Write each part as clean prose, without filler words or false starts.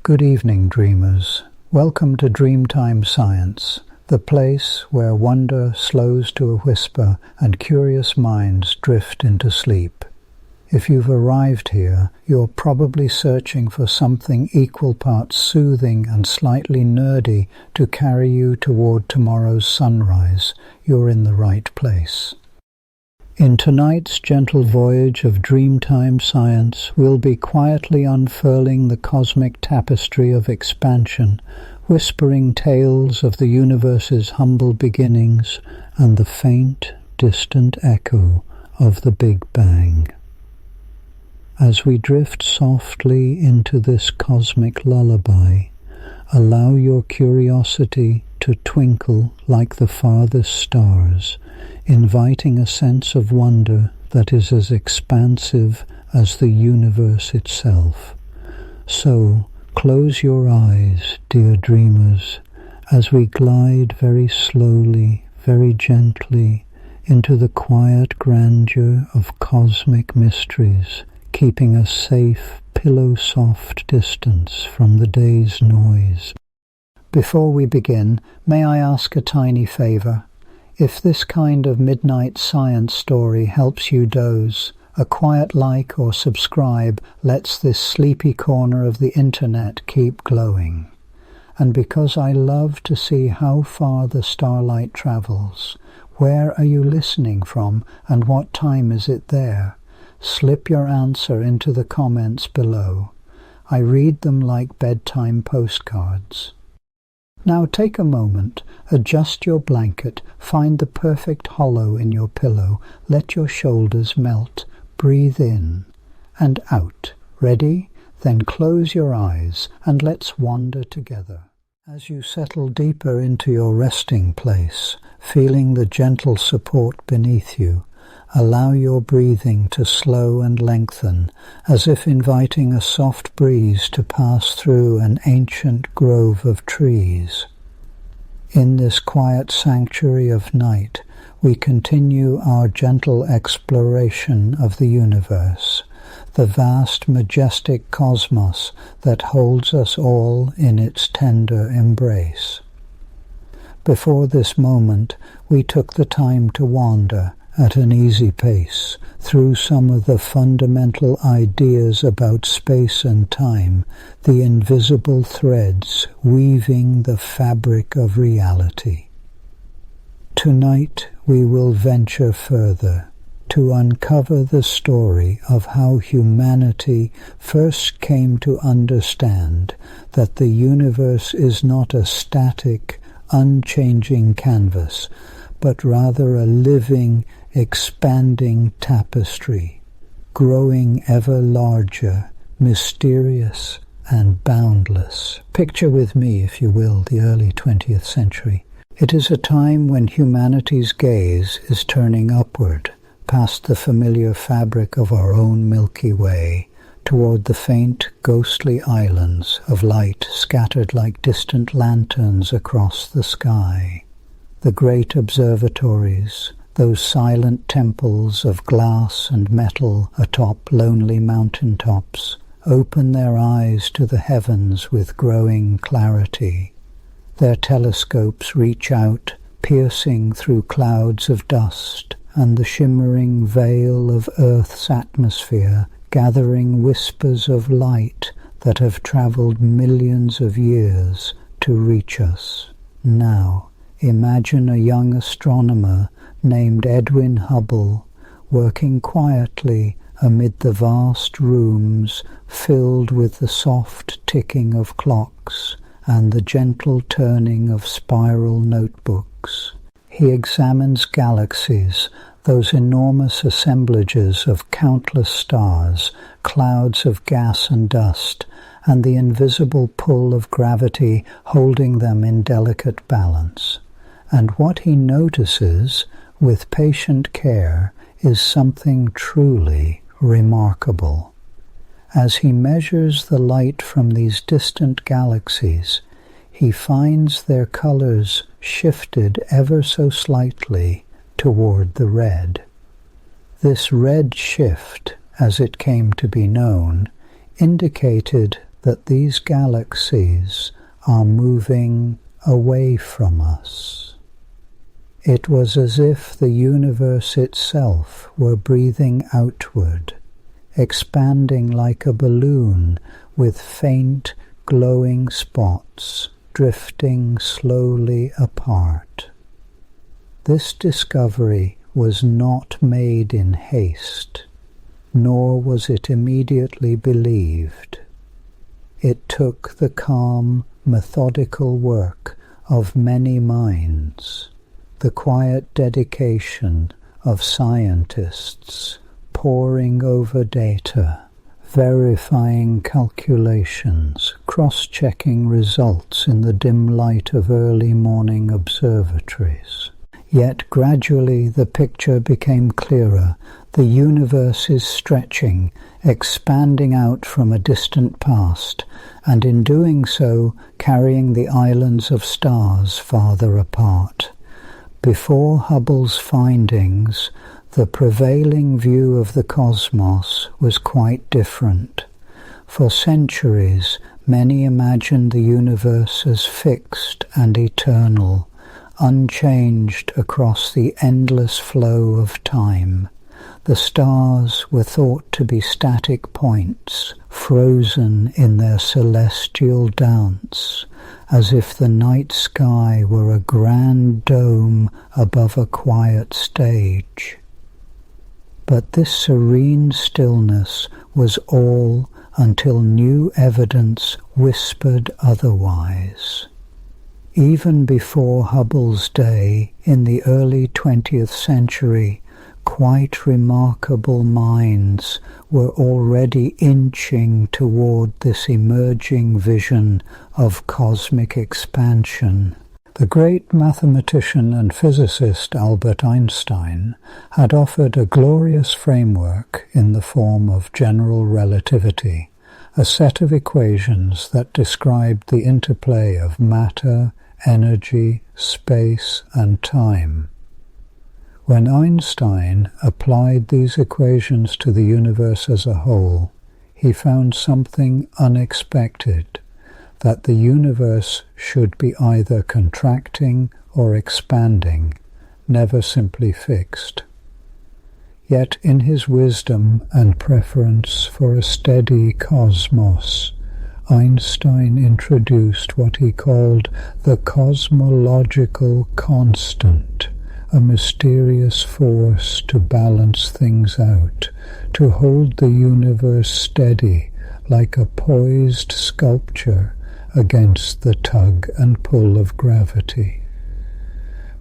Good evening, dreamers. Welcome to Dreamtime Science, the place where wonder slows to a whisper and curious minds drift into sleep. If you've arrived here, you're probably searching for something equal parts soothing and slightly nerdy to carry you toward tomorrow's sunrise. You're in the right place. In tonight's gentle voyage of Dreamtime Science, we'll be quietly unfurling the cosmic tapestry of expansion, whispering tales of the universe's humble beginnings and the faint, distant echo of the Big Bang. As we drift softly into this cosmic lullaby, allow your curiosity to twinkle like the farthest stars, inviting a sense of wonder that is as expansive as the universe itself. So, close your eyes, dear dreamers, as we glide very slowly, very gently, into the quiet grandeur of cosmic mysteries, keeping a safe, pillow-soft distance from the day's noise. Before we begin, may I ask a tiny favor? If this kind of midnight science story helps you doze, a quiet like or subscribe lets this sleepy corner of the internet keep glowing. And because I love to see how far the starlight travels, where are you listening from and what time is it there? Slip your answer into the comments below. I read them like bedtime postcards. Now take a moment, adjust your blanket, find the perfect hollow in your pillow, let your shoulders melt, breathe in and out. Ready? Then close your eyes and let's wander together. As you settle deeper into your resting place, feeling the gentle support beneath you, allow your breathing to slow and lengthen, as if inviting a soft breeze to pass through an ancient grove of trees. In this quiet sanctuary of night, we continue our gentle exploration of the universe, the vast, majestic cosmos that holds us all in its tender embrace. Before this moment, we took the time to wander, at an easy pace, through some of the fundamental ideas about space and time, the invisible threads weaving the fabric of reality. Tonight we will venture further, to uncover the story of how humanity first came to understand that the universe is not a static, unchanging canvas, but rather a living, expanding tapestry, growing ever larger, mysterious, and boundless. Picture with me, if you will, the early 20th century. It is a time when humanity's gaze is turning upward, past the familiar fabric of our own Milky Way, toward the faint, ghostly islands of light scattered like distant lanterns across the sky. The great observatories, those silent temples of glass and metal atop lonely mountaintops, open their eyes to the heavens with growing clarity. Their telescopes reach out, piercing through clouds of dust and the shimmering veil of Earth's atmosphere, gathering whispers of light that have traveled millions of years to reach us. Now, imagine a young astronomer named Edwin Hubble working quietly amid the vast rooms filled with the soft ticking of clocks and the gentle turning of spiral notebooks. He examines galaxies, those enormous assemblages of countless stars, clouds of gas and dust, and the invisible pull of gravity holding them in delicate balance. And what he notices, with patient care, is something truly remarkable. As he measures the light from these distant galaxies, he finds their colors shifted ever so slightly toward the red. This red shift, as it came to be known, indicated that these galaxies are moving away from us. It was as if the universe itself were breathing outward, expanding like a balloon with faint, glowing spots drifting slowly apart. This discovery was not made in haste, nor was it immediately believed. It took the calm, methodical work of many minds, the quiet dedication of scientists poring over data, verifying calculations, cross-checking results in the dim light of early morning observatories. Yet gradually the picture became clearer. The universe is stretching, expanding out from a distant past, and in doing so carrying the islands of stars farther apart. Before Hubble's findings, the prevailing view of the cosmos was quite different. For centuries, many imagined the universe as fixed and eternal, unchanged across the endless flow of time. The stars were thought to be static points, frozen in their celestial dance, as if the night sky were a grand dome above a quiet stage. But this serene stillness was all until new evidence whispered otherwise. Even before Hubble's day, in the early 20th century, quite remarkable minds were already inching toward this emerging vision of cosmic expansion. The great mathematician and physicist Albert Einstein had offered a glorious framework in the form of general relativity, a set of equations that described the interplay of matter, energy, space, and time. When Einstein applied these equations to the universe as a whole, he found something unexpected, that the universe should be either contracting or expanding, never simply fixed. Yet in his wisdom and preference for a steady cosmos, Einstein introduced what he called the cosmological constant, a mysterious force to balance things out, to hold the universe steady like a poised sculpture against the tug and pull of gravity.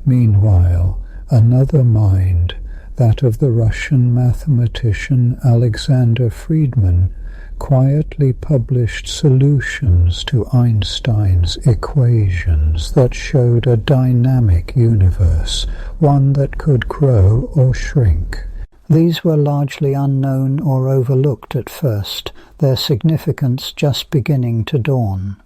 Meanwhile, another mind, that of the Russian mathematician Alexander Friedmann, quietly published solutions to Einstein's equations that showed a dynamic universe, one that could grow or shrink. These were largely unknown or overlooked at first, their significance just beginning to dawn.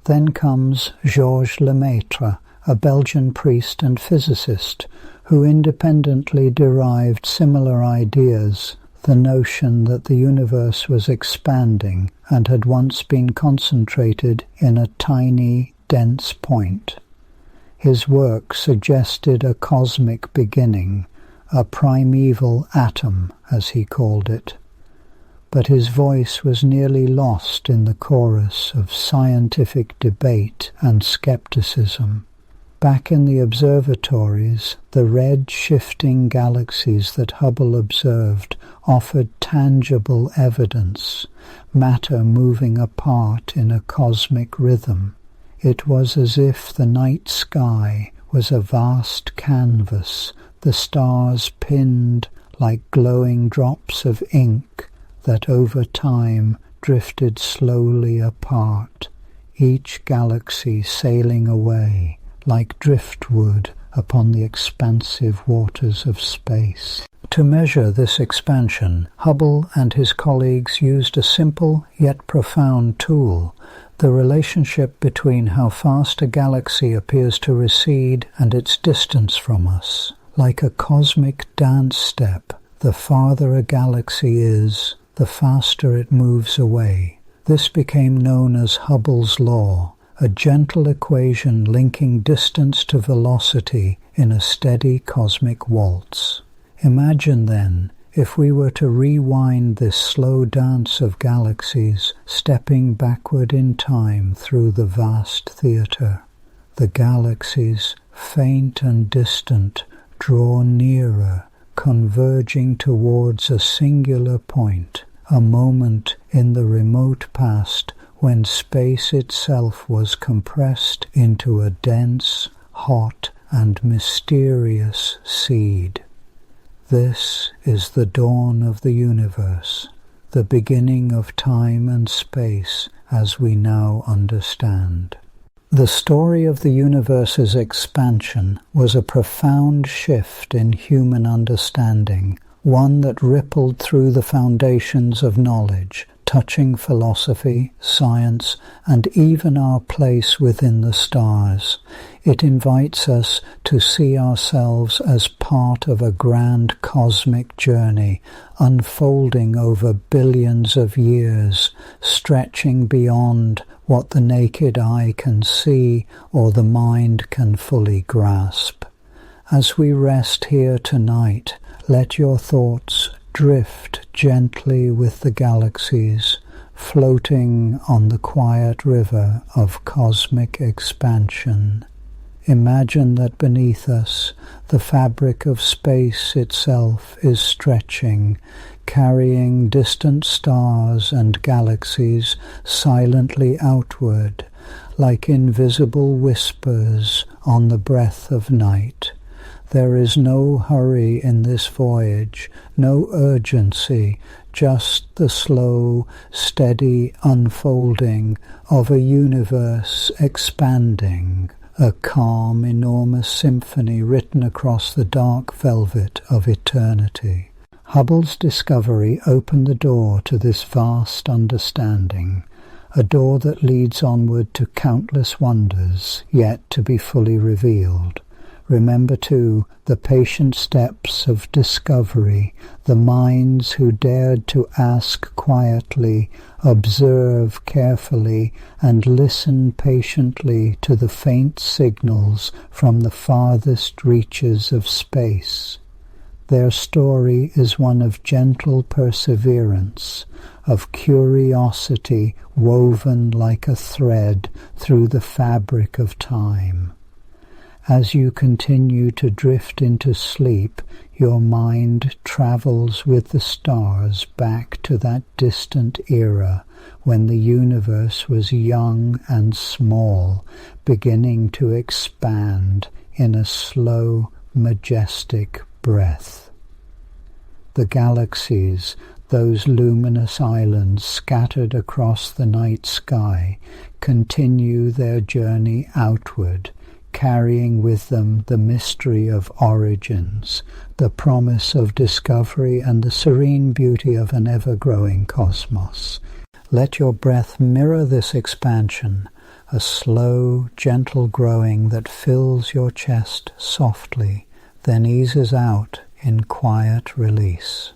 Then comes Georges Lemaitre, a Belgian priest and physicist, who independently derived similar ideas, the notion that the universe was expanding and had once been concentrated in a tiny, dense point. His work suggested a cosmic beginning, a primeval atom, as he called it. But his voice was nearly lost in the chorus of scientific debate and skepticism. Back in the observatories, the red shifting galaxies that Hubble observed offered tangible evidence, matter moving apart in a cosmic rhythm. It was as if the night sky was a vast canvas, the stars pinned like glowing drops of ink that over time drifted slowly apart, each galaxy sailing away like driftwood upon the expansive waters of space. To measure this expansion, Hubble and his colleagues used a simple yet profound tool, the relationship between how fast a galaxy appears to recede and its distance from us. Like a cosmic dance step, the farther a galaxy is, the faster it moves away, This became known as Hubble's law, a gentle equation linking distance to velocity in a steady cosmic waltz. Imagine then, if we were to rewind this slow dance of galaxies, stepping backward in time through the vast theatre. The galaxies, faint and distant, draw nearer, converging towards a singular point, a moment in the remote past when space itself was compressed into a dense, hot, and mysterious seed. This is the dawn of the universe, the beginning of time and space as we now understand. The story of the universe's expansion was a profound shift in human understanding, one that rippled through the foundations of knowledge, touching philosophy, science, and even our place within the stars. It invites us to see ourselves as part of a grand cosmic journey, unfolding over billions of years, stretching beyond what the naked eye can see or the mind can fully grasp. As we rest here tonight, let your thoughts drift gently with the galaxies, floating on the quiet river of cosmic expansion. Imagine that beneath us, the fabric of space itself is stretching, carrying distant stars and galaxies silently outward, like invisible whispers on the breath of night. There is no hurry in this voyage, no urgency, just the slow, steady unfolding of a universe expanding, a calm, enormous symphony written across the dark velvet of eternity. Hubble's discovery opened the door to this vast understanding, a door that leads onward to countless wonders yet to be fully revealed. Remember, too, the patient steps of discovery, the minds who dared to ask quietly, observe carefully, and listen patiently to the faint signals from the farthest reaches of space. Their story is one of gentle perseverance, of curiosity woven like a thread through the fabric of time. As you continue to drift into sleep, your mind travels with the stars back to that distant era when the universe was young and small, beginning to expand in a slow, majestic breath. The galaxies, those luminous islands scattered across the night sky, continue their journey outward, carrying with them the mystery of origins, the promise of discovery, and the serene beauty of an ever-growing cosmos. Let your breath mirror this expansion, a slow, gentle growing that fills your chest softly, then eases out in quiet release.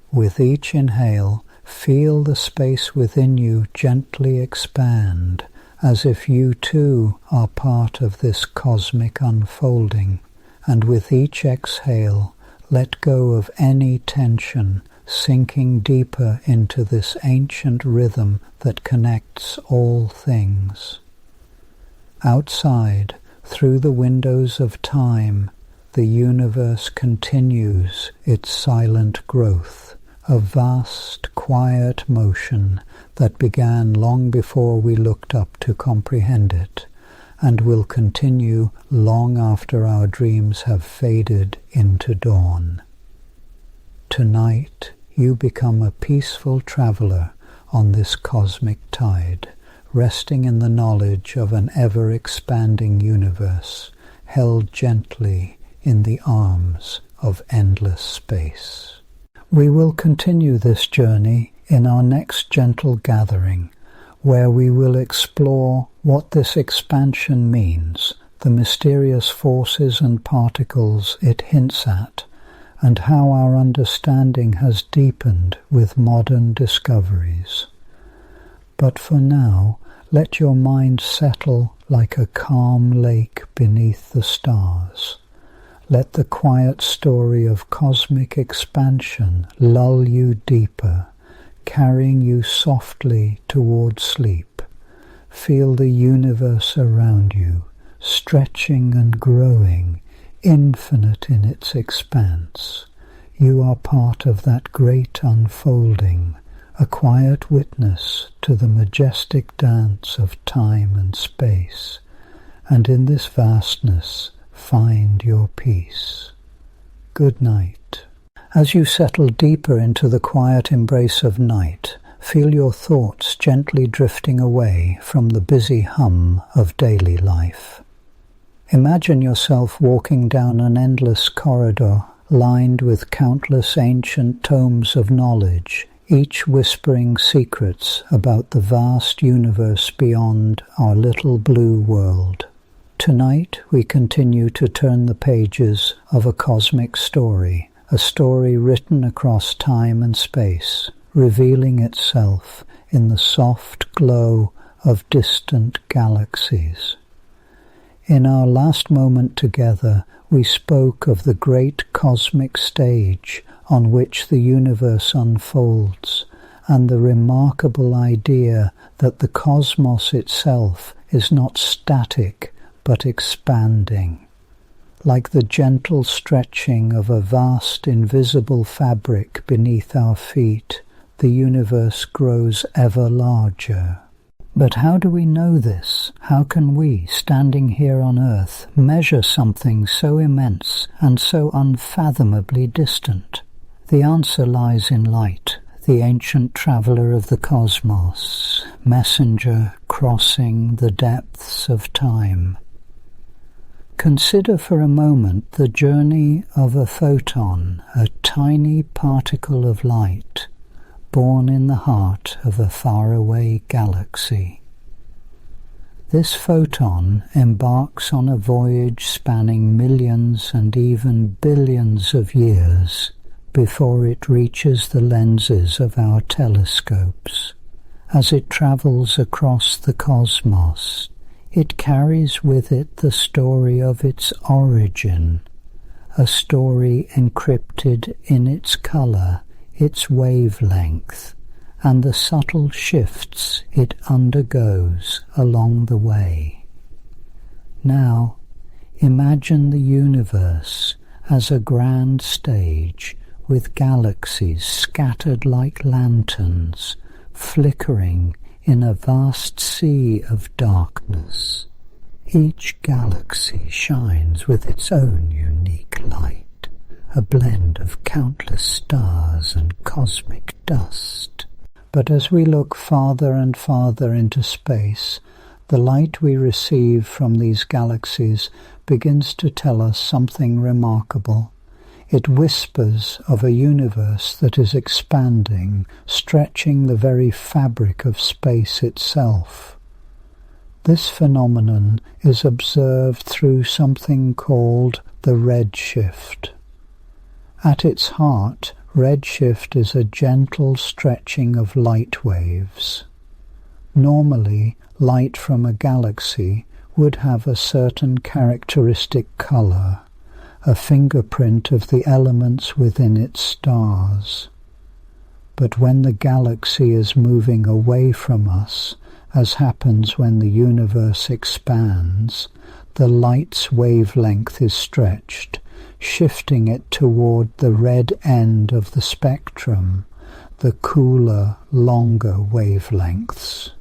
With each inhale, feel the space within you gently expand, as if you too are part of this cosmic unfolding, and with each exhale, let go of any tension, sinking deeper into this ancient rhythm that connects all things. Outside, through the windows of time, the universe continues its silent growth, a vast, quiet motion that began long before we looked up to comprehend it, and will continue long after our dreams have faded into dawn. Tonight you become a peaceful traveler on this cosmic tide, resting in the knowledge of an ever-expanding universe, held gently in the arms of endless space. We will continue this journey in our next gentle gathering, where we will explore what this expansion means, the mysterious forces and particles it hints at, and how our understanding has deepened with modern discoveries. But for now, let your mind settle like a calm lake beneath the stars. Let the quiet story of cosmic expansion lull you deeper, carrying you softly toward sleep. Feel the universe around you, stretching and growing, infinite in its expanse. You are part of that great unfolding, a quiet witness to the majestic dance of time and space. And in this vastness, find your peace. Good night. As you settle deeper into the quiet embrace of night, feel your thoughts gently drifting away from the busy hum of daily life. Imagine yourself walking down an endless corridor lined with countless ancient tomes of knowledge, each whispering secrets about the vast universe beyond our little blue world. Tonight we continue to turn the pages of a cosmic story, a story written across time and space, revealing itself in the soft glow of distant galaxies. In our last moment together, we spoke of the great cosmic stage on which the universe unfolds, and the remarkable idea that the cosmos itself is not static but expanding. Like the gentle stretching of a vast invisible fabric beneath our feet, the universe grows ever larger. But how do we know this? How can we, standing here on Earth, measure something so immense and so unfathomably distant? The answer lies in light, the ancient traveller of the cosmos, messenger crossing the depths of time. Consider for a moment the journey of a photon, a tiny particle of light, born in the heart of a faraway galaxy. This photon embarks on a voyage spanning millions and even billions of years before it reaches the lenses of our telescopes. As it travels across the cosmos, it carries with it the story of its origin, a story encrypted in its color, its wavelength, and the subtle shifts it undergoes along the way. Now, imagine the universe as a grand stage with galaxies scattered like lanterns, flickering in a vast sea of darkness. Each galaxy shines with its own unique light, a blend of countless stars and cosmic dust. But as we look farther and farther into space, the light we receive from these galaxies begins to tell us something remarkable. It whispers of a universe that is expanding, stretching the very fabric of space itself. This phenomenon is observed through something called the redshift. At its heart, redshift is a gentle stretching of light waves. Normally, light from a galaxy would have a certain characteristic color, a fingerprint of the elements within its stars. But when the galaxy is moving away from us, as happens when the universe expands, the light's wavelength is stretched, shifting it toward the red end of the spectrum, the cooler, longer wavelengths.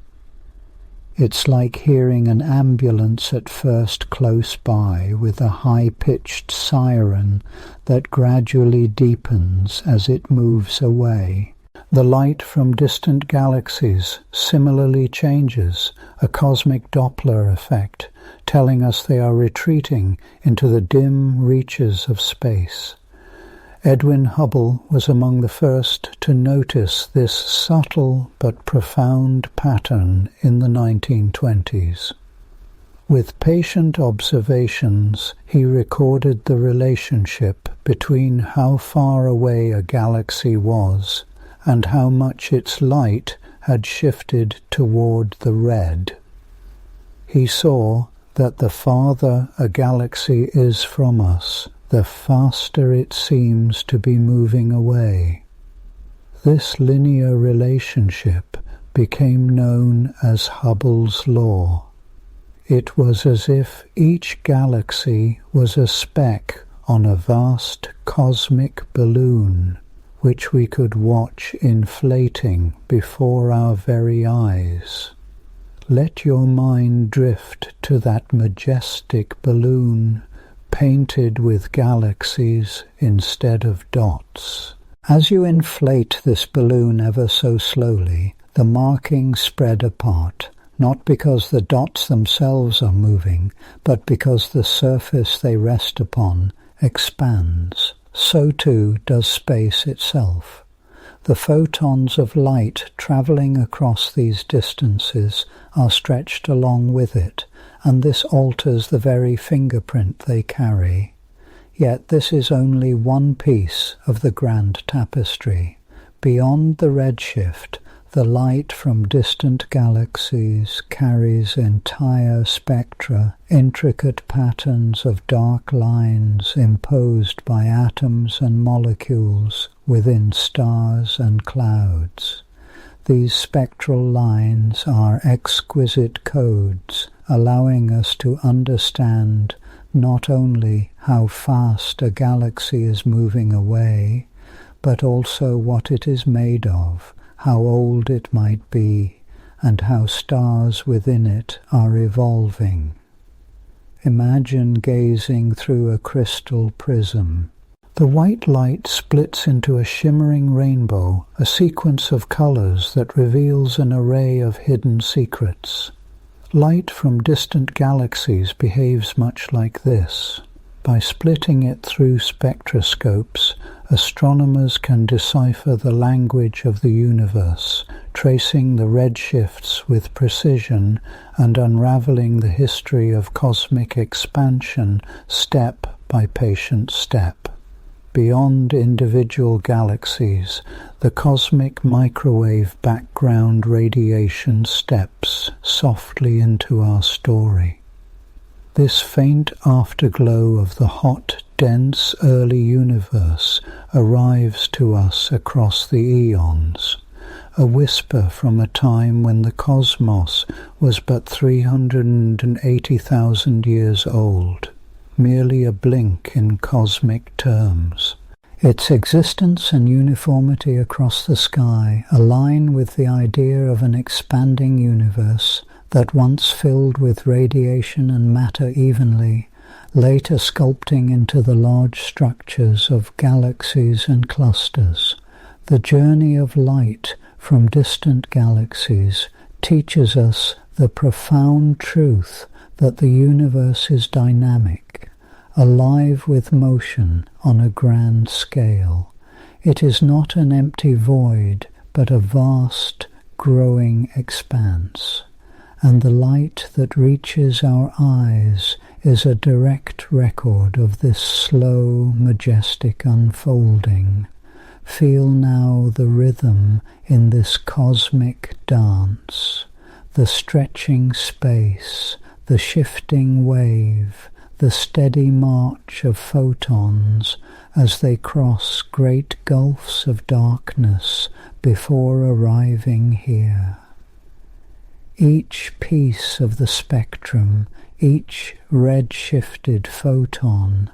It's like hearing an ambulance at first close by with a high-pitched siren that gradually deepens as it moves away. The light from distant galaxies similarly changes, a cosmic Doppler effect, telling us they are retreating into the dim reaches of space. Edwin Hubble was among the first to notice this subtle but profound pattern in the 1920s. With patient observations, he recorded the relationship between how far away a galaxy was and how much its light had shifted toward the red. He saw that the farther a galaxy is from us, the faster it seems to be moving away. This linear relationship became known as Hubble's law. It was as if each galaxy was a speck on a vast cosmic balloon, which we could watch inflating before our very eyes. Let your mind drift to that majestic balloon, painted with galaxies instead of dots. As you inflate this balloon ever so slowly, the markings spread apart, not because the dots themselves are moving, but because the surface they rest upon expands. So too does space itself. The photons of light travelling across these distances are stretched along with it, and this alters the very fingerprint they carry. Yet this is only one piece of the grand tapestry. Beyond the redshift, the light from distant galaxies carries entire spectra, intricate patterns of dark lines imposed by atoms and molecules within stars and clouds. These spectral lines are exquisite codes, allowing us to understand not only how fast a galaxy is moving away, but also what it is made of, how old it might be, and how stars within it are evolving. Imagine gazing through a crystal prism. The white light splits into a shimmering rainbow, a sequence of colors that reveals an array of hidden secrets. Light from distant galaxies behaves much like this. By splitting it through spectroscopes, astronomers can decipher the language of the universe, tracing the redshifts with precision and unraveling the history of cosmic expansion step by patient step. Beyond individual galaxies, the cosmic microwave background radiation steps softly into our story. This faint afterglow of the hot, dense early universe arrives to us across the eons, a whisper from a time when the cosmos was but 380,000 years old, merely a blink in cosmic terms. Its existence and uniformity across the sky align with the idea of an expanding universe that once filled with radiation and matter evenly, later sculpting into the large structures of galaxies and clusters. The journey of light from distant galaxies teaches us the profound truth that the universe is dynamic, alive with motion on a grand scale. It is not an empty void, but a vast, growing expanse. And the light that reaches our eyes is a direct record of this slow, majestic unfolding. Feel now the rhythm in this cosmic dance, the stretching space, the shifting wave, the steady march of photons as they cross great gulfs of darkness before arriving here. Each piece of the spectrum, each red-shifted photon,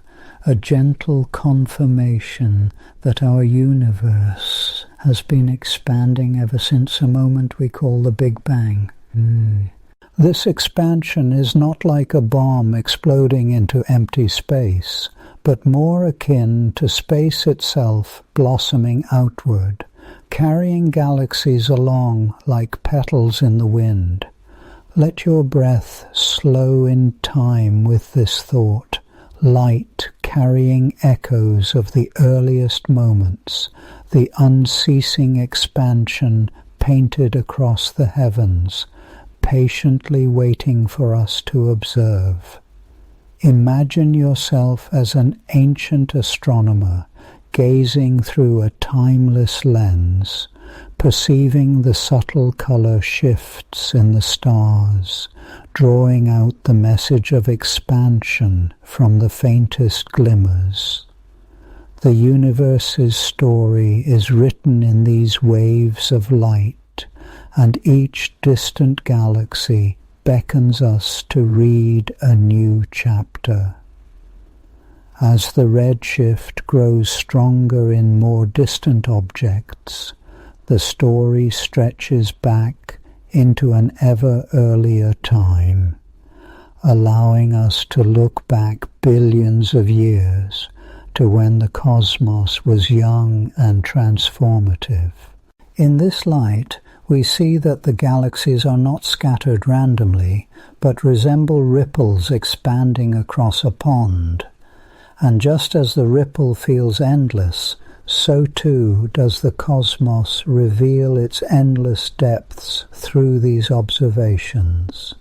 a gentle confirmation that our universe has been expanding ever since a moment we call the Big Bang. This expansion is not like a bomb exploding into empty space, but more akin to space itself blossoming outward, carrying galaxies along like petals in the wind. Let your breath slow in time with this thought, light carrying echoes of the earliest moments, the unceasing expansion painted across the heavens, patiently waiting for us to observe. Imagine yourself as an ancient astronomer, gazing through a timeless lens, perceiving the subtle color shifts in the stars, drawing out the message of expansion from the faintest glimmers. The universe's story is written in these waves of light, and each distant galaxy beckons us to read a new chapter. As the redshift grows stronger in more distant objects, the story stretches back into an ever earlier time, allowing us to look back billions of years to when the cosmos was young and transformative. In this light, we see that the galaxies are not scattered randomly, but resemble ripples expanding across a pond. And just as the ripple feels endless, so too does the cosmos reveal its endless depths through these observations.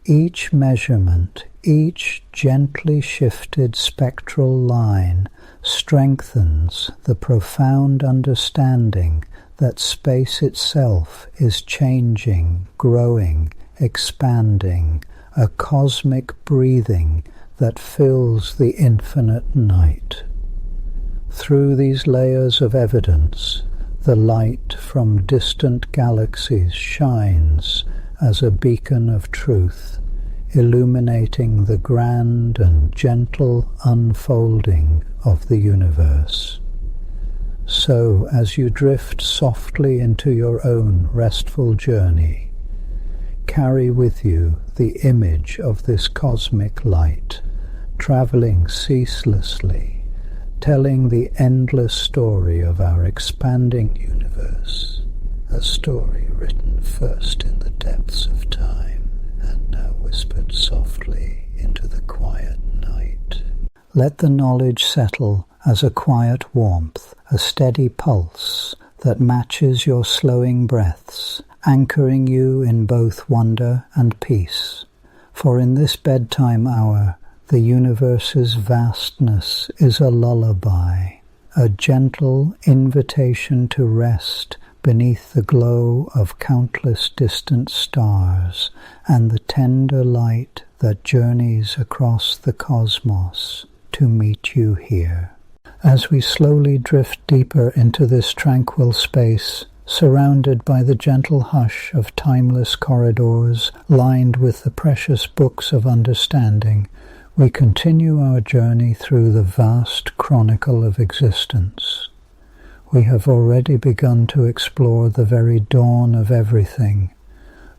Each measurement, each gently shifted spectral line strengthens the profound understanding that space itself is changing, growing, expanding, a cosmic breathing that fills the infinite night. Through these layers of evidence, the light from distant galaxies shines as a beacon of truth, illuminating the grand and gentle unfolding of the universe. So, as you drift softly into your own restful journey, carry with you the image of this cosmic light, traveling ceaselessly, telling the endless story of our expanding universe, a story written first in the depths of time and now whispered softly into the quiet night. Let the knowledge settle as a quiet warmth, a steady pulse that matches your slowing breaths, anchoring you in both wonder and peace. For in this bedtime hour, the universe's vastness is a lullaby, a gentle invitation to rest beneath the glow of countless distant stars and the tender light that journeys across the cosmos to meet you here. As we slowly drift deeper into this tranquil space, surrounded by the gentle hush of timeless corridors lined with the precious books of understanding, we continue our journey through the vast chronicle of existence. We have already begun to explore the very dawn of everything,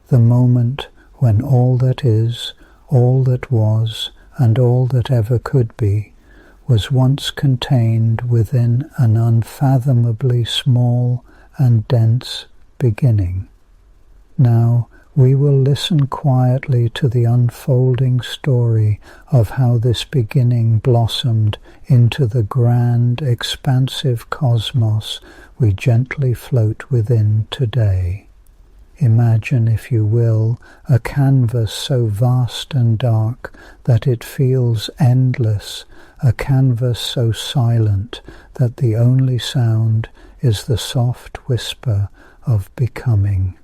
the moment when all that is, all that was, and all that ever could be, was once contained within an unfathomably small and dense beginning. Now we will listen quietly to the unfolding story of how this beginning blossomed into the grand, expansive cosmos we gently float within today. Imagine, if you will, a canvas so vast and dark that it feels endless, a canvas so silent that the only sound is the soft whisper of becoming.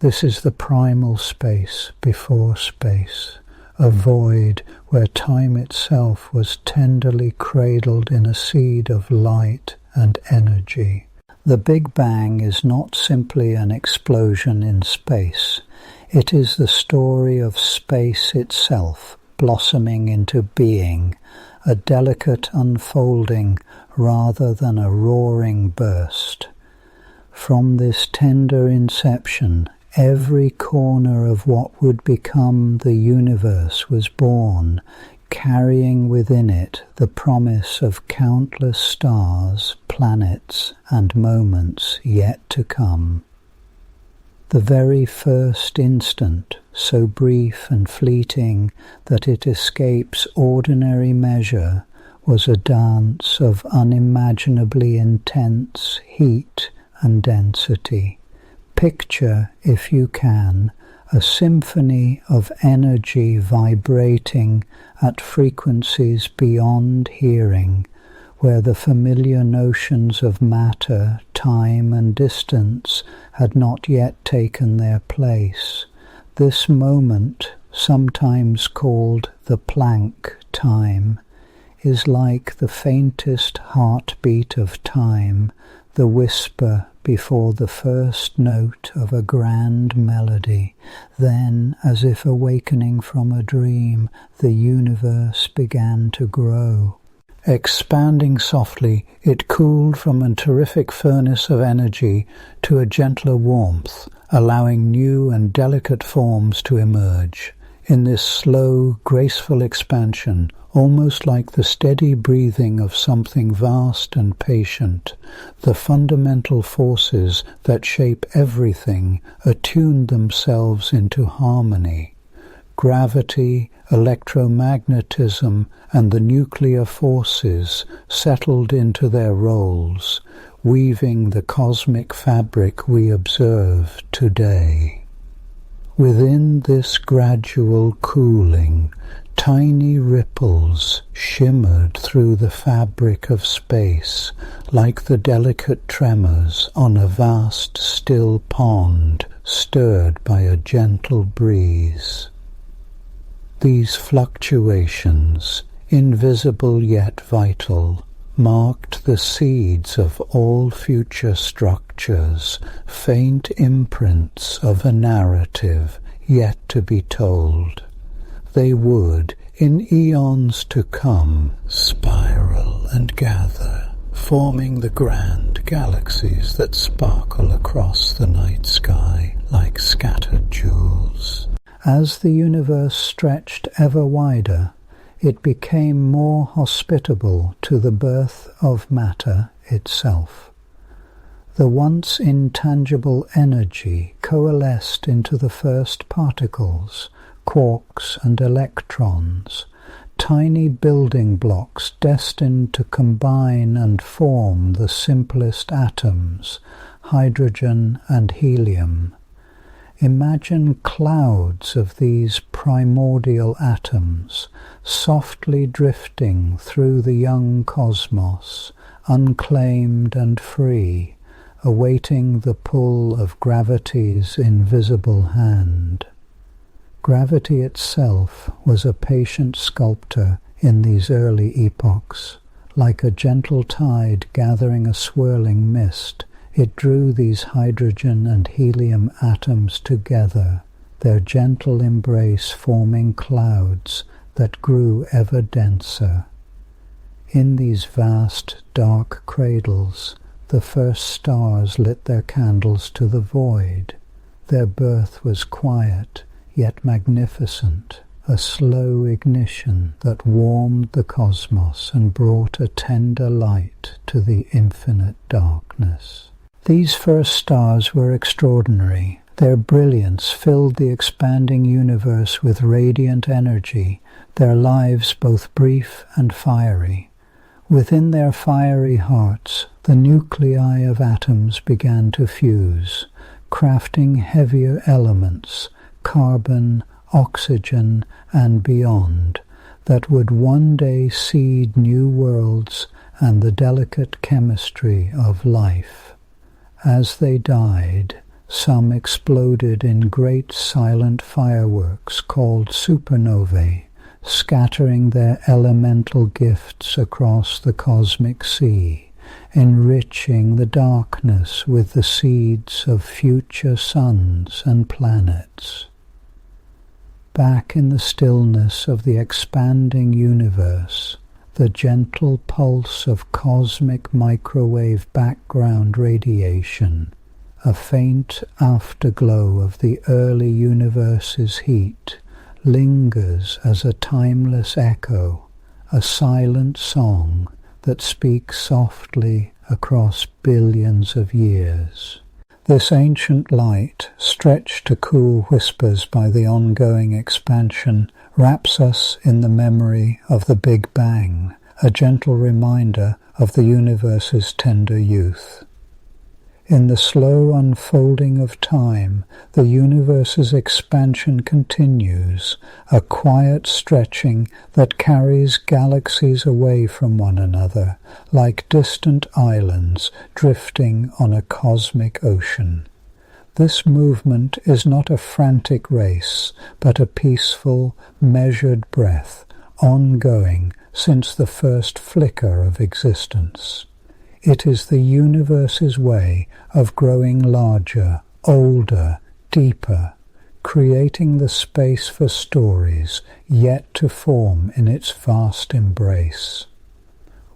This is the primal space before space, a void where time itself was tenderly cradled in a seed of light and energy. The Big Bang is not simply an explosion in space. It is the story of space itself blossoming into being, a delicate unfolding rather than a roaring burst. From this tender inception, every corner of what would become the universe was born, carrying within it the promise of countless stars, planets, and moments yet to come. The very first instant, so brief and fleeting that it escapes ordinary measure, was a dance of unimaginably intense heat and density. Picture, if you can, a symphony of energy vibrating at frequencies beyond hearing, where the familiar notions of matter, time, and distance had not yet taken their place. This moment, sometimes called the Planck time, is like the faintest heartbeat of time, the whisper before the first note of a grand melody. Then, as if awakening from a dream, the universe began to grow. Expanding softly, it cooled from a terrific furnace of energy to a gentler warmth, allowing new and delicate forms to emerge. In this slow, graceful expansion, almost like the steady breathing of something vast and patient, the fundamental forces that shape everything attuned themselves into harmony. Gravity, electromagnetism, and the nuclear forces settled into their roles, weaving the cosmic fabric we observe today. Within this gradual cooling, tiny ripples shimmered through the fabric of space, like the delicate tremors on a vast still pond stirred by a gentle breeze. These fluctuations, invisible yet vital, marked the seeds of all future structures, faint imprints of a narrative yet to be told. They would, in eons to come, spiral and gather, forming the grand galaxies that sparkle across the night sky like scattered jewels. As the universe stretched ever wider, it became more hospitable to the birth of matter itself. The once intangible energy coalesced into the first particles, quarks and electrons, tiny building blocks destined to combine and form the simplest atoms, hydrogen and helium. Imagine clouds of these primordial atoms, softly drifting through the young cosmos, unclaimed and free, awaiting the pull of gravity's invisible hand. Gravity itself was a patient sculptor in these early epochs. Like a gentle tide gathering a swirling mist, it drew these hydrogen and helium atoms together, their gentle embrace forming clouds that grew ever denser. In these vast, dark cradles, the first stars lit their candles to the void. Their birth was quiet, yet magnificent, a slow ignition that warmed the cosmos and brought a tender light to the infinite darkness. These first stars were extraordinary. Their brilliance filled the expanding universe with radiant energy, their lives both brief and fiery. Within their fiery hearts, the nuclei of atoms began to fuse, crafting heavier elements, carbon, oxygen, and beyond, that would one day seed new worlds and the delicate chemistry of life. As they died, some exploded in great silent fireworks called supernovae, scattering their elemental gifts across the cosmic sea, enriching the darkness with the seeds of future suns and planets. Back in the stillness of the expanding universe, the gentle pulse of cosmic microwave background radiation, a faint afterglow of the early universe's heat, lingers as a timeless echo, a silent song that speaks softly across billions of years. This ancient light, stretched to cool whispers by the ongoing expansion, wraps us in the memory of the Big Bang, a gentle reminder of the universe's tender youth. In the slow unfolding of time, the universe's expansion continues, a quiet stretching that carries galaxies away from one another, like distant islands drifting on a cosmic ocean. This movement is not a frantic race, but a peaceful, measured breath, ongoing since the first flicker of existence. It is the universe's way of growing larger, older, deeper, creating the space for stories yet to form in its vast embrace.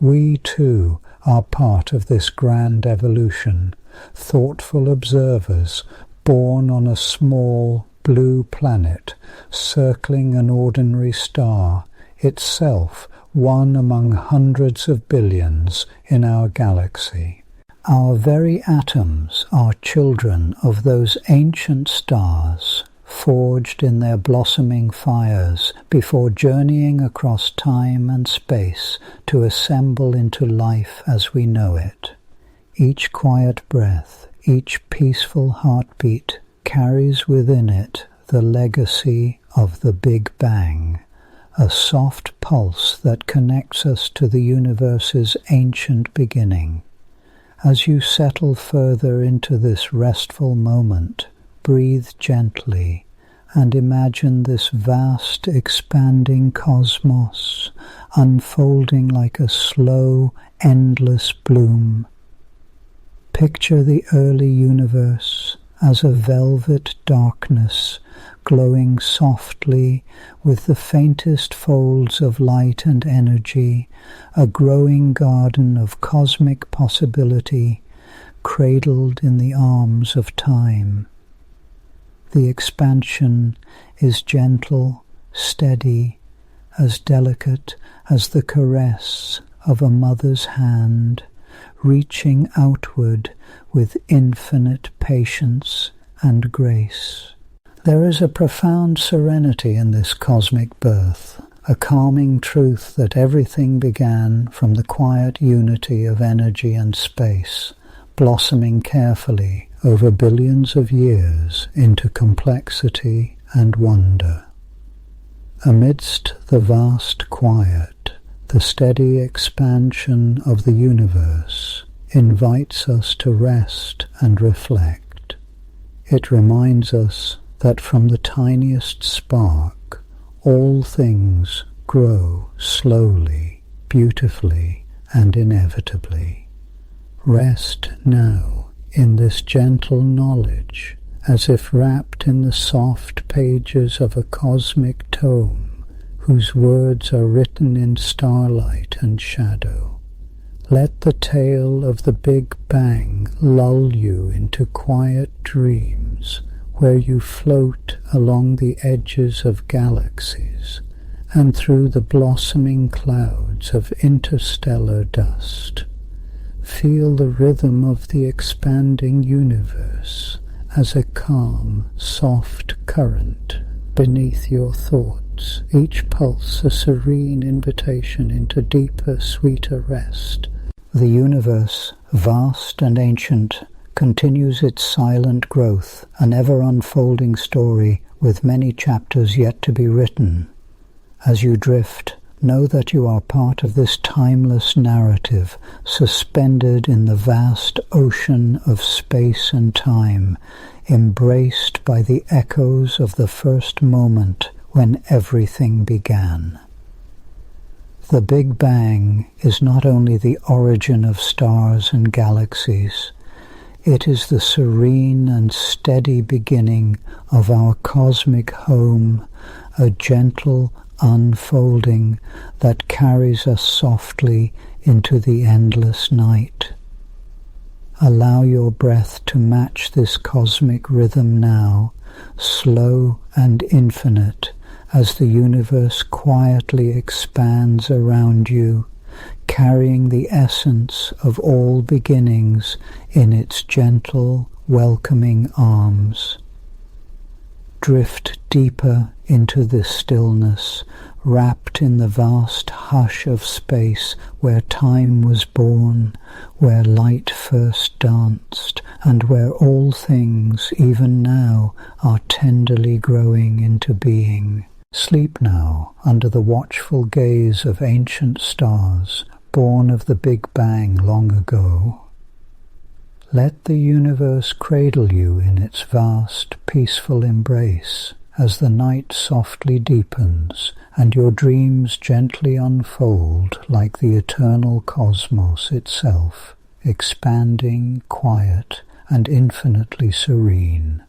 We, too, are part of this grand evolution, thoughtful observers born on a small, blue planet, circling an ordinary star, itself one among hundreds of billions in our galaxy. Our very atoms are children of those ancient stars, forged in their blossoming fires before journeying across time and space to assemble into life as we know it. Each quiet breath, each peaceful heartbeat carries within it the legacy of the Big Bang, a soft pulse that connects us to the universe's ancient beginning. As you settle further into this restful moment, breathe gently and imagine this vast, expanding cosmos unfolding like a slow, endless bloom. Picture the early universe as a velvet darkness glowing softly with the faintest folds of light and energy, a growing garden of cosmic possibility, cradled in the arms of time. The expansion is gentle, steady, as delicate as the caress of a mother's hand, reaching outward with infinite patience and grace. There is a profound serenity in this cosmic birth, a calming truth that everything began from the quiet unity of energy and space, blossoming carefully over billions of years into complexity and wonder. Amidst the vast quiet, the steady expansion of the universe invites us to rest and reflect. It reminds us that from the tiniest spark, all things grow slowly, beautifully, and inevitably. Rest now in this gentle knowledge, as if wrapped in the soft pages of a cosmic tome, whose words are written in starlight and shadow. Let the tale of the Big Bang lull you into quiet dreams, where you float along the edges of galaxies and through the blossoming clouds of interstellar dust. Feel the rhythm of the expanding universe as a calm, soft current beneath your thoughts, each pulse a serene invitation into deeper, sweeter rest. The universe, vast and ancient, continues its silent growth, an ever-unfolding story with many chapters yet to be written. As you drift, know that you are part of this timeless narrative, suspended in the vast ocean of space and time, embraced by the echoes of the first moment when everything began. The Big Bang is not only the origin of stars and galaxies, it is the serene and steady beginning of our cosmic home, a gentle unfolding that carries us softly into the endless night. Allow your breath to match this cosmic rhythm now, slow and infinite, as the universe quietly expands around you, carrying the essence of all beginnings in its gentle, welcoming arms. Drift deeper into this stillness, wrapped in the vast hush of space where time was born, where light first danced, and where all things, even now, are tenderly growing into being. Sleep now under the watchful gaze of ancient stars, born of the Big Bang long ago. Let the universe cradle you in its vast, peaceful embrace as the night softly deepens and your dreams gently unfold like the eternal cosmos itself, expanding, quiet, and infinitely serene.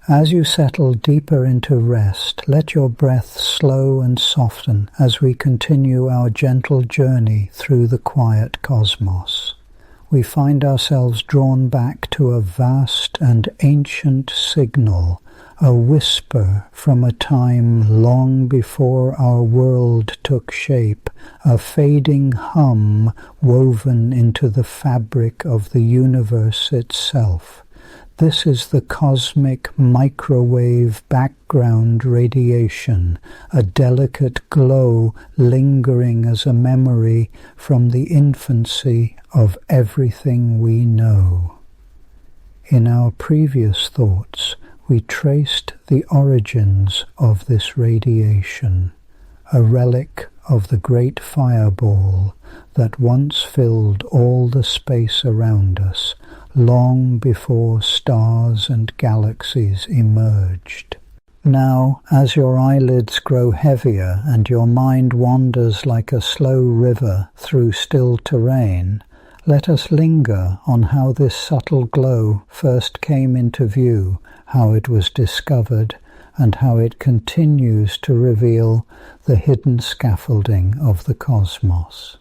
As you settle deeper into rest, let your breath slow and soften as we continue our gentle journey through the quiet cosmos. We find ourselves drawn back to a vast and ancient signal, a whisper from a time long before our world took shape, a fading hum woven into the fabric of the universe itself. This is the cosmic microwave background radiation, a delicate glow lingering as a memory from the infancy of everything we know. In our previous thoughts, we traced the origins of this radiation, a relic of the great fireball that once filled all the space around us, long before stars and galaxies emerged. Now, as your eyelids grow heavier and your mind wanders like a slow river through still terrain, let us linger on how this subtle glow first came into view, how it was discovered, and how it continues to reveal the hidden scaffolding of the cosmos.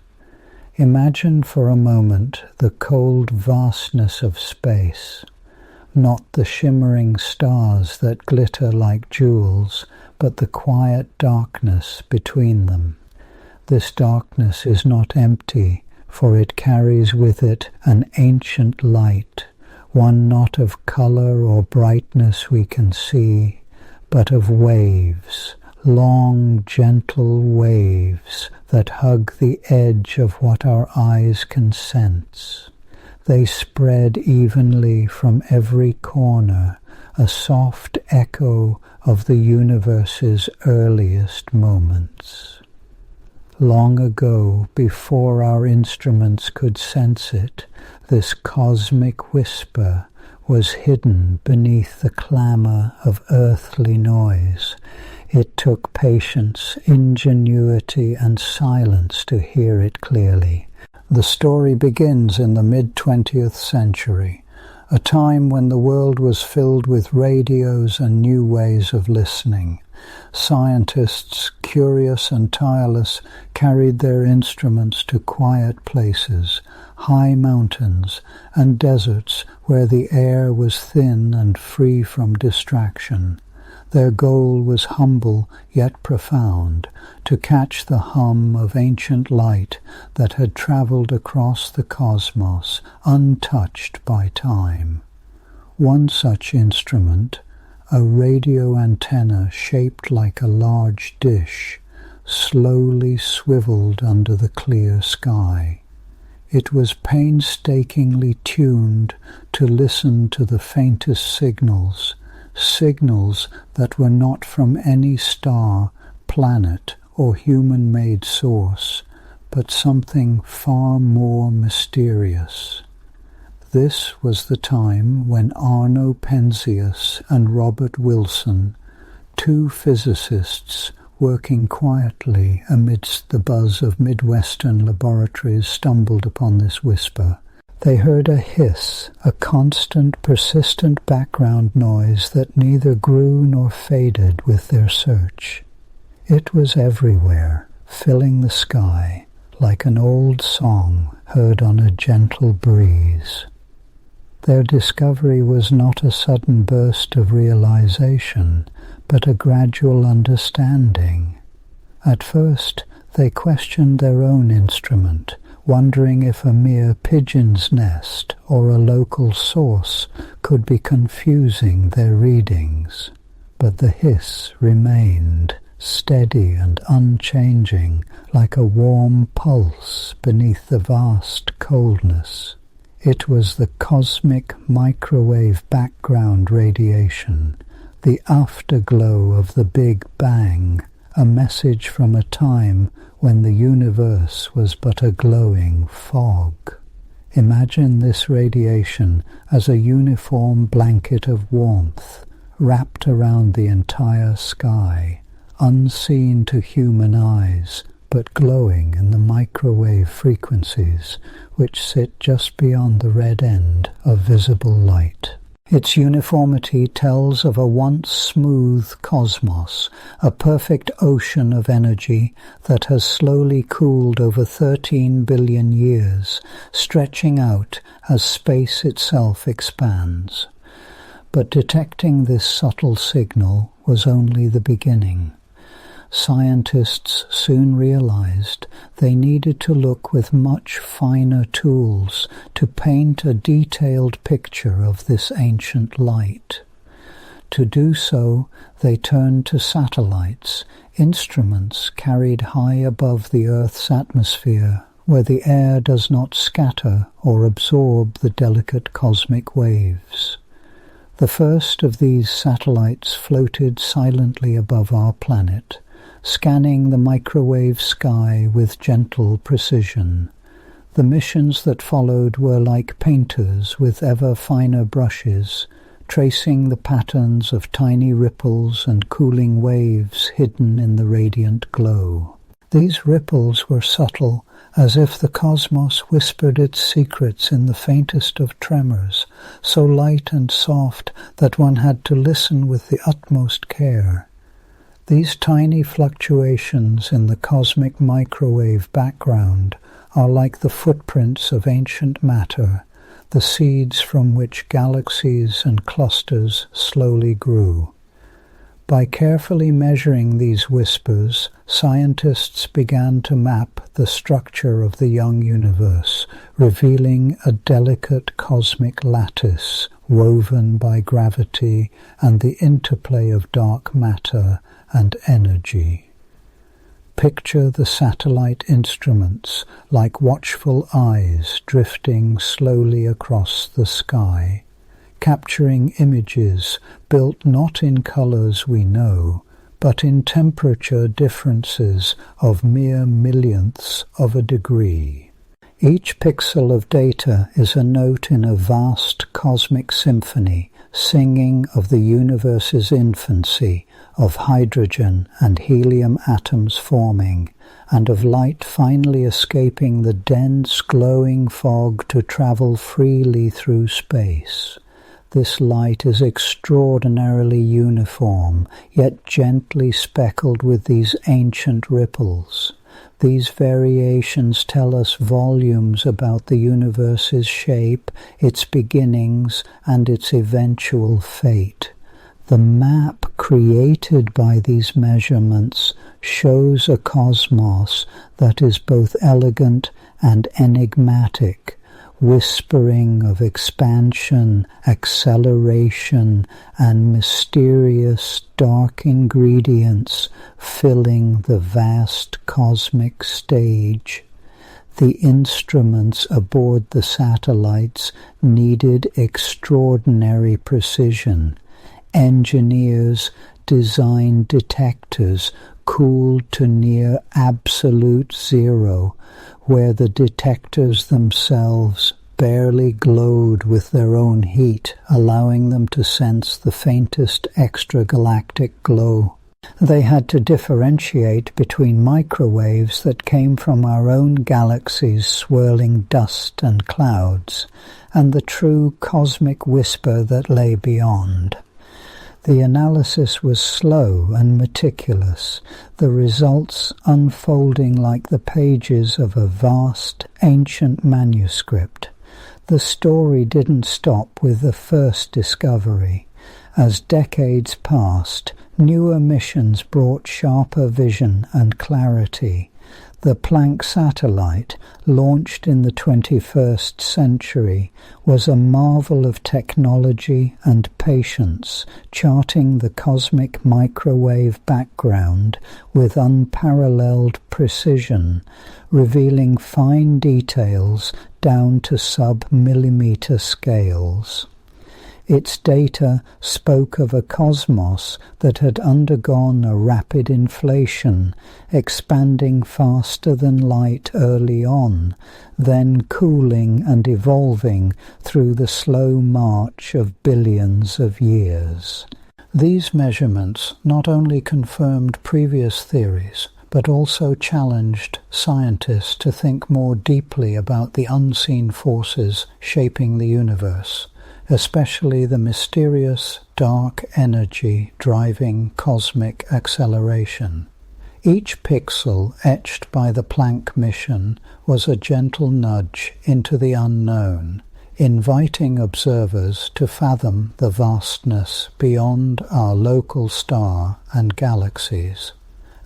Imagine for a moment the cold vastness of space, not the shimmering stars that glitter like jewels, but the quiet darkness between them. This darkness is not empty, for it carries with it an ancient light, one not of color or brightness we can see, but of waves, long, gentle waves that hug the edge of what our eyes can sense. They spread evenly from every corner, a soft echo of the universe's earliest moments. Long ago, before our instruments could sense it, this cosmic whisper was hidden beneath the clamor of earthly noise. It took patience, ingenuity, and silence to hear it clearly. The story begins in the mid-20th century, a time when the world was filled with radios and new ways of listening. Scientists, curious and tireless, carried their instruments to quiet places, high mountains, and deserts where the air was thin and free from distraction. Their goal was humble yet profound, to catch the hum of ancient light that had traveled across the cosmos, untouched by time. One such instrument, a radio antenna shaped like a large dish, slowly swiveled under the clear sky. It was painstakingly tuned to listen to the faintest signals that were not from any star, planet, or human-made source, but something far more mysterious. This was the time when Arno Penzias and Robert Wilson, two physicists working quietly amidst the buzz of Midwestern laboratories, stumbled upon this whisper. They heard a hiss, a constant, persistent background noise that neither grew nor faded with their search. It was everywhere, filling the sky, like an old song heard on a gentle breeze. Their discovery was not a sudden burst of realization, but a gradual understanding. At first, they questioned their own instrument, wondering if a mere pigeon's nest or a local source could be confusing their readings. but the hiss remained, steady and unchanging, like a warm pulse beneath the vast coldness. It was the cosmic microwave background radiation, the afterglow of the Big Bang, a message from a time when the universe was but a glowing fog. Imagine this radiation as a uniform blanket of warmth wrapped around the entire sky, unseen to human eyes, but glowing in the microwave frequencies which sit just beyond the red end of visible light. Its uniformity tells of a once smooth cosmos, a perfect ocean of energy that has slowly cooled over 13 billion years, stretching out as space itself expands. But detecting this subtle signal was only the beginning. Scientists soon realized they needed to look with much finer tools to paint a detailed picture of this ancient light. To do so, they turned to satellites, instruments carried high above the Earth's atmosphere, where the air does not scatter or absorb the delicate cosmic waves. The first of these satellites floated silently above our planet, scanning the microwave sky with gentle precision. The missions that followed were like painters with ever finer brushes, tracing the patterns of tiny ripples and cooling waves hidden in the radiant glow. These ripples were subtle, as if the cosmos whispered its secrets in the faintest of tremors, so light and soft that one had to listen with the utmost care. These tiny fluctuations in the cosmic microwave background are like the footprints of ancient matter, the seeds from which galaxies and clusters slowly grew. By carefully measuring these whispers, scientists began to map the structure of the young universe, revealing a delicate cosmic lattice woven by gravity and the interplay of dark matter and energy. Picture the satellite instruments like watchful eyes drifting slowly across the sky, capturing images built not in colors we know, but in temperature differences of mere millionths of a degree. Each pixel of data is a note in a vast cosmic symphony, singing of the universe's infancy, of hydrogen and helium atoms forming, and of light finally escaping the dense glowing fog to travel freely through space. This light is extraordinarily uniform, yet gently speckled with these ancient ripples. These variations tell us volumes about the universe's shape, its beginnings, and its eventual fate. The map created by these measurements shows a cosmos that is both elegant and enigmatic, whispering of expansion, acceleration, and mysterious dark ingredients filling the vast cosmic stage. The instruments aboard the satellites needed extraordinary precision. Engineers designed detectors cooled to near absolute zero, where the detectors themselves barely glowed with their own heat, allowing them to sense the faintest extragalactic glow. They had to differentiate between microwaves that came from our own galaxy's swirling dust and clouds, and the true cosmic whisper that lay beyond. The analysis was slow and meticulous, the results unfolding like the pages of a vast, ancient manuscript. The story didn't stop with the first discovery. As decades passed, newer missions brought sharper vision and clarity. The Planck satellite, launched in the 21st century, was a marvel of technology and patience, charting the cosmic microwave background with unparalleled precision, revealing fine details down to sub-millimeter scales. Its data spoke of a cosmos that had undergone a rapid inflation, expanding faster than light early on, then cooling and evolving through the slow march of billions of years. These measurements not only confirmed previous theories, but also challenged scientists to think more deeply about the unseen forces shaping the universe, especially the mysterious dark energy driving cosmic acceleration. Each pixel etched by the Planck mission was a gentle nudge into the unknown, inviting observers to fathom the vastness beyond our local star and galaxies.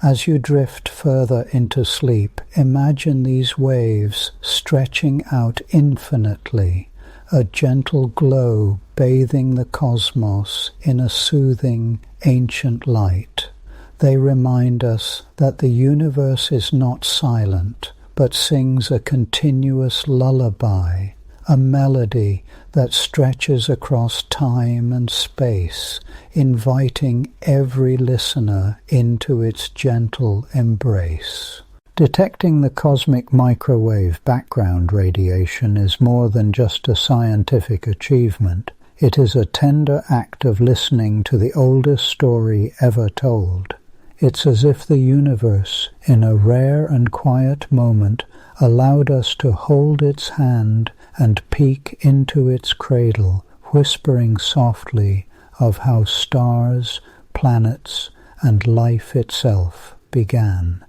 As you drift further into sleep, imagine these waves stretching out infinitely, a gentle glow bathing the cosmos in a soothing, ancient light. They remind us that the universe is not silent, but sings a continuous lullaby, a melody that stretches across time and space, inviting every listener into its gentle embrace. Detecting the cosmic microwave background radiation is more than just a scientific achievement. It is a tender act of listening to the oldest story ever told. It's as if the universe, in a rare and quiet moment, allowed us to hold its hand and peek into its cradle, whispering softly of how stars, planets, and life itself began.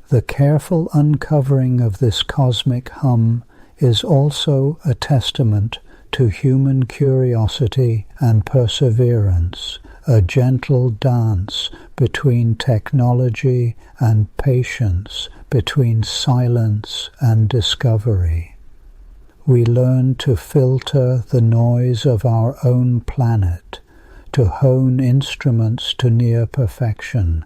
The careful uncovering of this cosmic hum is also a testament to human curiosity and perseverance, a gentle dance between technology and patience, between silence and discovery. We learn to filter the noise of our own planet, to hone instruments to near perfection,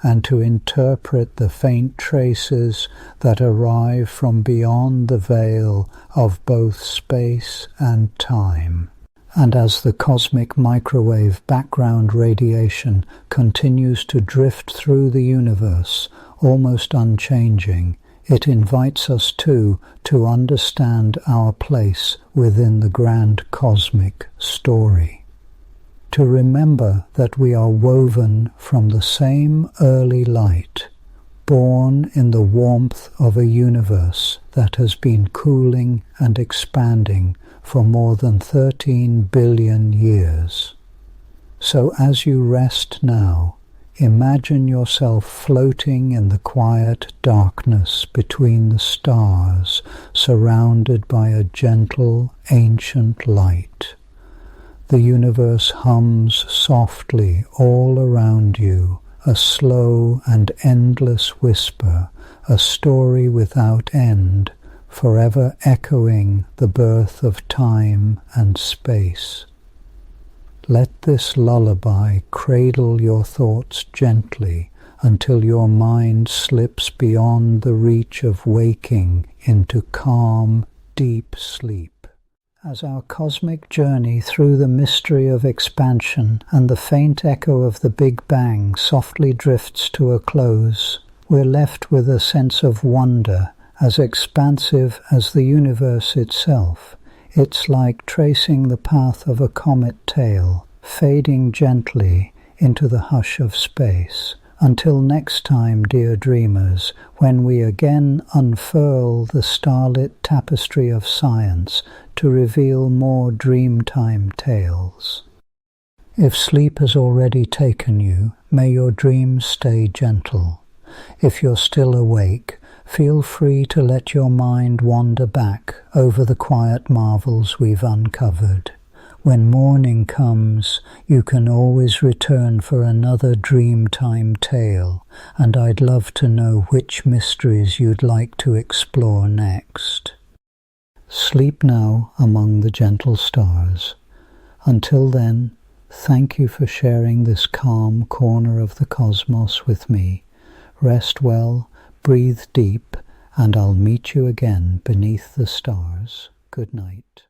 and to interpret the faint traces that arrive from beyond the veil of both space and time. And as the cosmic microwave background radiation continues to drift through the universe, almost unchanging, it invites us too to understand our place within the grand cosmic story. To remember that we are woven from the same early light, born in the warmth of a universe that has been cooling and expanding for more than 13 billion years. So as you rest now, imagine yourself floating in the quiet darkness between the stars, surrounded by a gentle, ancient light. The universe hums softly all around you, a slow and endless whisper, a story without end, forever echoing the birth of time and space. Let this lullaby cradle your thoughts gently until your mind slips beyond the reach of waking into calm, deep sleep. As our cosmic journey through the mystery of expansion and the faint echo of the Big Bang softly drifts to a close, we're left with a sense of wonder, as expansive as the universe itself. It's like tracing the path of a comet tail, fading gently into the hush of space. Until next time, dear dreamers, when we again unfurl the starlit tapestry of science to reveal more Dreamtime tales. If sleep has already taken you, may your dreams stay gentle. If you're still awake, feel free to let your mind wander back over the quiet marvels we've uncovered. When morning comes, you can always return for another Dreamtime tale, and I'd love to know which mysteries you'd like to explore next. Sleep now among the gentle stars. Until then, thank you for sharing this calm corner of the cosmos with me. Rest well, breathe deep, and I'll meet you again beneath the stars. Good night.